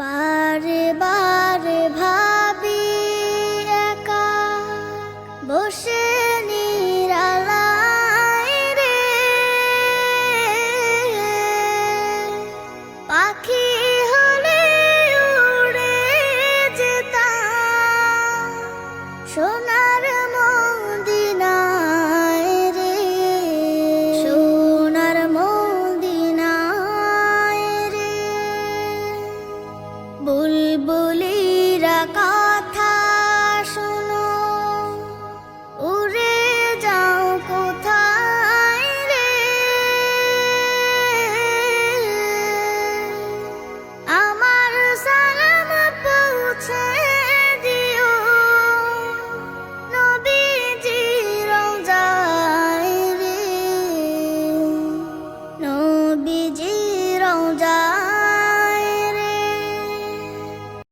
বারে বারে ভাবি একা বসে নিরালায় রে, পাখি হলে উড়ে যেতাম সোনার মদিনায় রে, সোনার মদিনায় রে। বুলবুলিরা কথা শোনো, উড়ে যাও কোথায় রে, আমার সালাম পৌঁছে